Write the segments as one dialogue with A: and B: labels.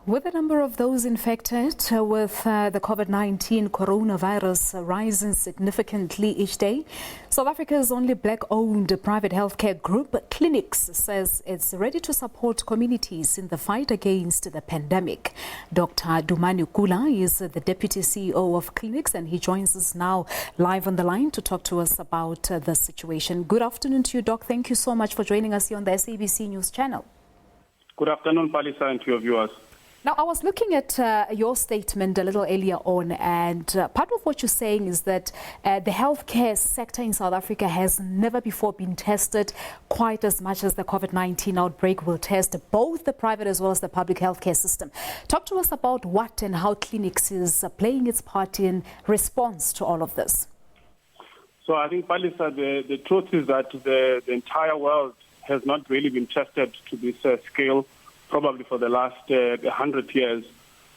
A: With the number of those infected with the COVID-19 coronavirus rising significantly each day, South Africa's only black-owned private healthcare group, I Clinix, says it's ready to support communities in the fight against the pandemic. Dr. Dumani Kula is the Deputy CEO of I Clinix, and he joins us now live on the line to talk to us about the situation. Good afternoon to you, Doc. Thank you so much for joining us here on the SABC News channel.
B: Good afternoon, Palisa, and to your viewers.
A: Now, I was looking at your statement a little earlier on, and part of what you're saying is that the healthcare sector in South Africa has never before been tested quite as much as the COVID-19 outbreak will test both the private as well as the public healthcare system. Talk to us about what and how Clinix is playing its part in response to all of this.
B: So I think, Palisa, the truth is that the entire world has not really been tested to this scale, probably for the last 100 years.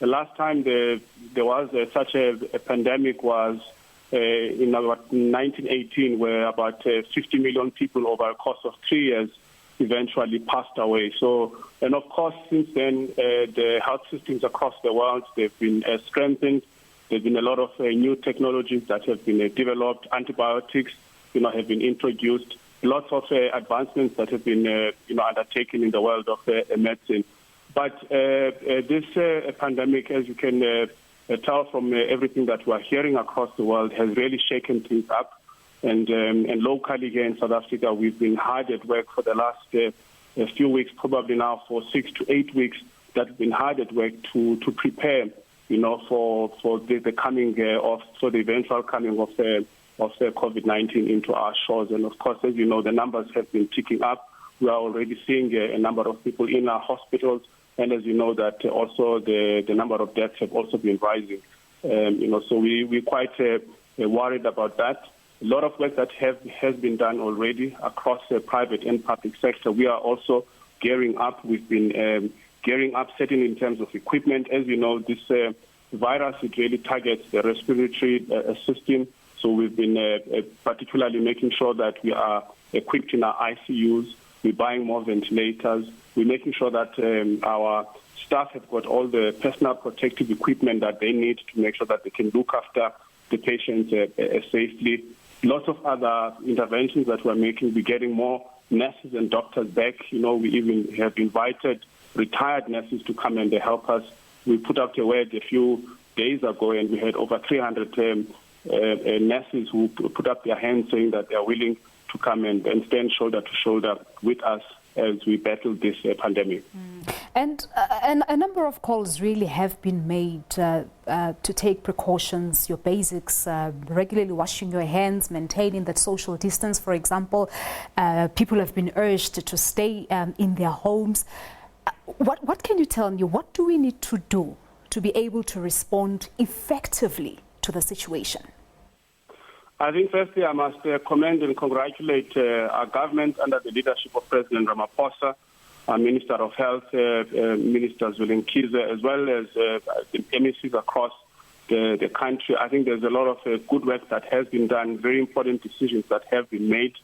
B: The last time there was such a pandemic was in about 1918, where about 50 million people over a course of 3 years eventually passed away. So, and of course, since then, the health systems across the world, they've been strengthened. There's been a lot of new technologies that have been developed. Antibiotics, have been introduced. Lots of advancements that have been, undertaken in the world of medicine. But this pandemic, as you can tell from everything that we are hearing across the world, has really shaken things up. And locally here in South Africa, we've been hard at work for the last few weeks, probably now for 6 to 8 weeks, that have been hard at work to prepare, for the coming for the eventual coming of COVID-19 into our shores. And of course, as you know, the numbers have been ticking up. We are already seeing a number of people in our hospitals. And as you know, that also the number of deaths have also been rising. So we're quite worried about that. A lot of work that has been done already across the private and public sector. We are also gearing up. We've been gearing up, certainly in terms of equipment. As you know, this virus, it really targets the respiratory system. So we've been particularly making sure that we are equipped in our ICUs. We're buying more ventilators. We're making sure that our staff have got all the personal protective equipment that they need to make sure that they can look after the patients safely. Lots of other interventions that we're making. We're getting more nurses and doctors back. We even have invited retired nurses to come and help us. We put out a word a few days ago, and we had over 300 nurses who put up their hands saying that they are willing to come and stand shoulder to shoulder with us as we battle this pandemic.
A: And a number of calls really have been made to take precautions, your basics, regularly washing your hands, maintaining that social distance, for example. People have been urged to stay in their homes. What can you tell me? What do we need to do to be able to respond effectively to the situation?
B: I think firstly I must commend and congratulate our government under the leadership of President Ramaphosa, our Minister of Health, Minister Zulinkize, as well as the MECs across the country. I think there's a lot of good work that has been done, very important decisions that have been made.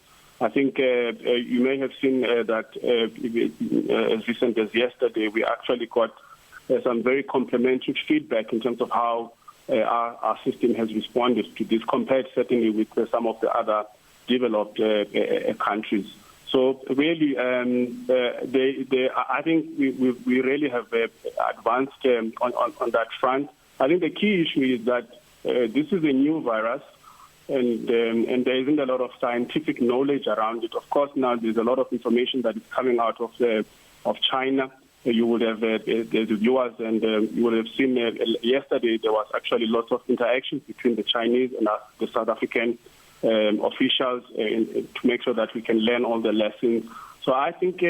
B: I think you may have seen that as recent as yesterday, we actually got some very complimentary feedback in terms of how our system has responded to this, compared certainly with some of the other developed countries. So really, I think we really have advanced on that front. I think the key issue is that this is a new virus, and there isn't a lot of scientific knowledge around it. Of course, now there's a lot of information that is coming out of China. You would have the viewers, and you would have seen yesterday there was actually lots of interactions between the Chinese and the South African officials to make sure that we can learn all the lessons. So I think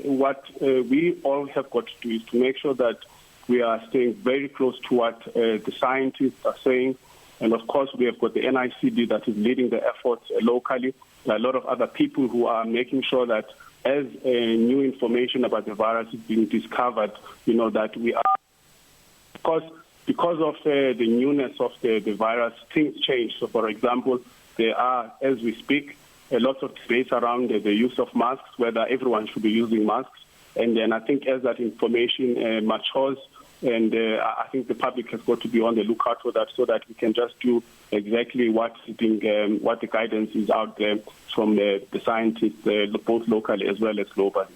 B: what we all have got to do is to make sure that we are staying very close to what the scientists are saying. And of course, we have got the NICD that is leading the efforts locally. There are a lot of other people who are making sure that as new information about the virus is being discovered, that we are, because of the newness of the virus, things change. So, for example, there are, as we speak, a lot of debates around the use of masks, whether everyone should be using masks. And then I think as that information matures, And I think the public has got to be on the lookout for that so that we can just do exactly what the guidance is out there from the scientists, both locally as well as globally.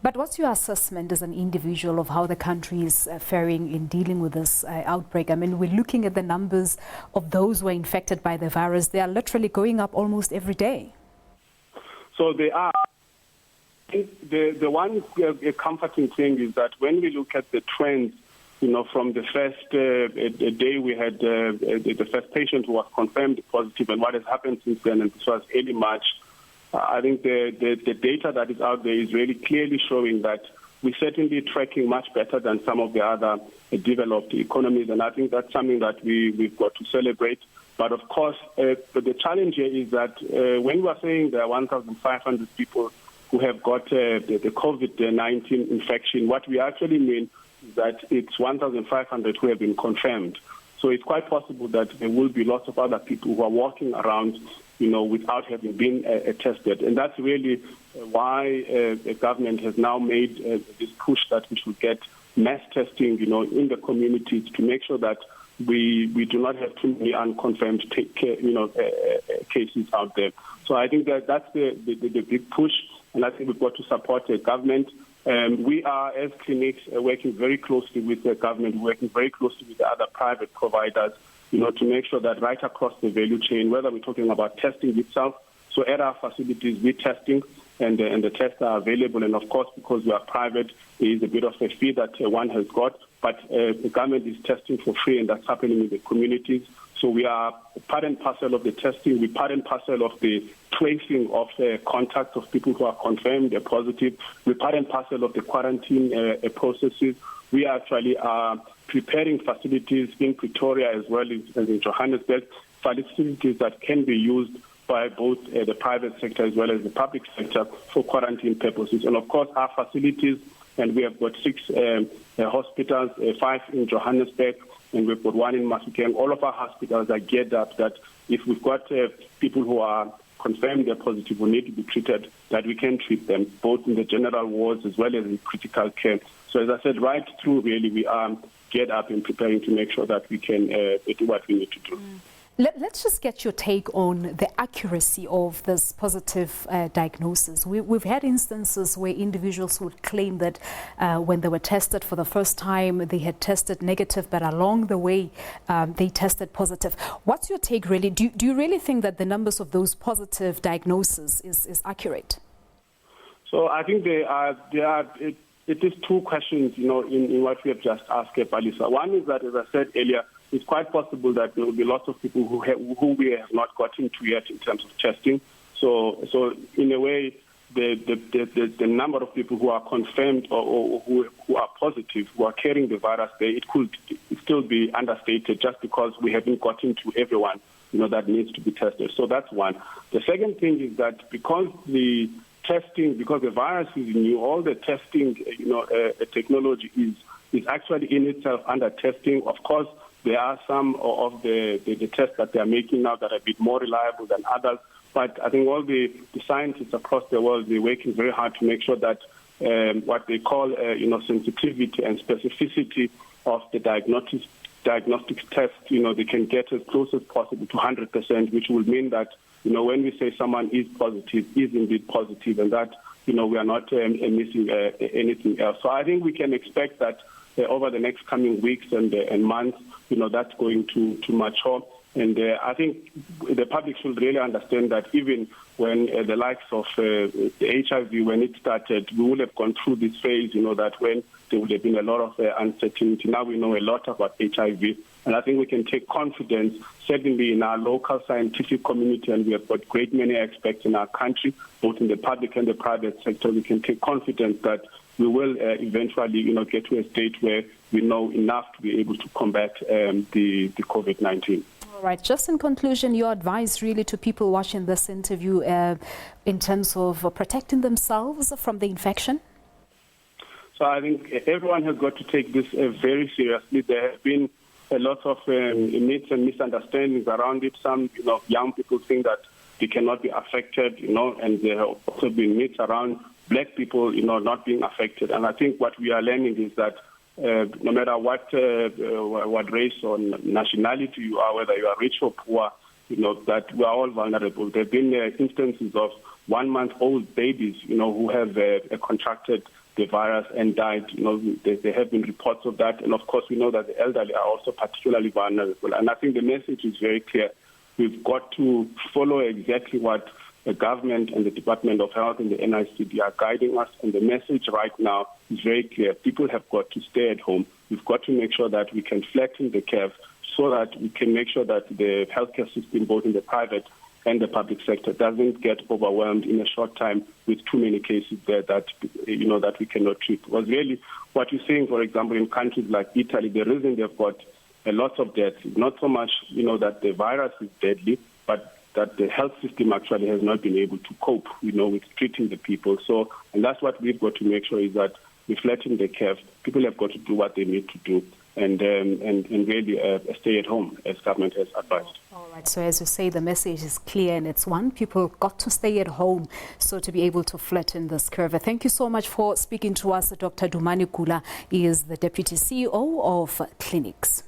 A: But what's your assessment as an individual of how the country is faring in dealing with this outbreak? I mean, we're looking at the numbers of those who are infected by the virus. They are literally going up almost every day.
B: So they are. The one comforting thing is that when we look at the trends, from the first day we had the first patient who was confirmed positive and what has happened since then, and this was early March, I think the data that is out there is really clearly showing that we're certainly tracking much better than some of the other developed economies, and I think that's something that we've got to celebrate. But of course, the challenge here is that when we are saying there are 1,500 people who have got the COVID-19 infection, what we actually mean is that it's 1,500 who have been confirmed. So it's quite possible that there will be lots of other people who are walking around, without having been tested. And that's really why the government has now made this push that we should get mass testing, in the communities to make sure that we do not have too many unconfirmed cases out there. So I think that's the big push. And I think we've got to support the government. We are, as Clinix, working very closely with the government, working very closely with the other private providers, to make sure that right across the value chain, whether we're talking about testing itself, so at our facilities, we're testing and the tests are available. And of course, because we are private, there is a bit of a fee that one has got. But the government is testing for free, and that's happening in the communities. So we are part and parcel of the testing. We're part and parcel of the tracing of the contacts of people who are confirmed they're positive. We're part and parcel of the quarantine processes. We actually are preparing facilities in Pretoria as well as in Johannesburg, facilities that can be used by both the private sector as well as the public sector for quarantine purposes. And of course, our facilities, and we have got 6 hospitals, 5 in Johannesburg, and we've got 1 in Mafikeng. All of our hospitals are geared up that if we've got people who are confirmed they're positive who need to be treated, that we can treat them, both in the general wards as well as in critical care. So as I said, right through, really, we are geared up in preparing to make sure that we can do what we need to do.
A: Let's just get your take on the accuracy of this positive diagnosis. We've had instances where individuals would claim that when they were tested for the first time, they had tested negative, but along the way, they tested positive. What's your take, really? Do you really think that the numbers of those positive diagnoses is accurate?
B: So I think it is 2 questions, in what we have just asked, Palisa. One is that, as I said earlier, it's quite possible that there will be lots of people who we have not gotten to yet in terms of testing. So in a way, the number of people who are confirmed or who are positive, who are carrying the virus there, it could still be understated just because we haven't gotten to everyone, that needs to be tested. So that's one. The second thing is that because the virus is new, all the testing, technology is actually in itself under testing. Of course, there are some of the tests that they are making now that are a bit more reliable than others. But I think all the scientists across the world, they're working very hard to make sure that what they call, sensitivity and specificity of the diagnostic test, they can get as close as possible to 100%, which will mean that, when we say someone is positive, is indeed positive, and that, we are not missing anything else. So I think we can expect that over the next coming weeks and months, that's going to mature. And I think the public should really understand that even when the likes of the HIV, when it started, we would have gone through this phase, that when there would have been a lot of uncertainty. Now we know a lot about HIV. And I think we can take confidence, certainly in our local scientific community, and we have got great many experts in our country, both in the public and the private sector. We can take confidence that we will eventually, get to a state where we know enough to be able to combat the COVID-19.
A: All right. Just in conclusion, your advice really to people watching this interview in terms of protecting themselves from the infection?
B: So I think everyone has got to take this very seriously. There have been a lot of myths and misunderstandings around it. Some, young people think that they cannot be affected, and there have also been myths around black people, not being affected. And I think what we are learning is that no matter what race or nationality you are, whether you are rich or poor, that we are all vulnerable. There have been instances of 1-month-old babies, who have contracted the virus and died. There have been reports of that. And of course, we know that the elderly are also particularly vulnerable. And I think the message is very clear. We've got to follow exactly what the government and the Department of Health and the NICD are guiding us. And the message right now is very clear. People have got to stay at home. We've got to make sure that we can flatten the curve so that we can make sure that the healthcare system, both in the private and the public sector, doesn't get overwhelmed in a short time with too many cases there that we cannot treat. Because really what you're seeing, for example, in countries like Italy, the reason they've got a lot of deaths is not so much, that the virus is deadly, but that the health system actually has not been able to cope, with treating the people. So, and that's what we've got to make sure is that we flatten the curve. People have got to do what they need to do and really stay at home, as government has advised.
A: All right. So as you say, the message is clear, and it's one, people got to stay at home so to be able to flatten this curve. Thank you so much for speaking to us. Dr. Dumani Kula is the Deputy CEO of I Clinix.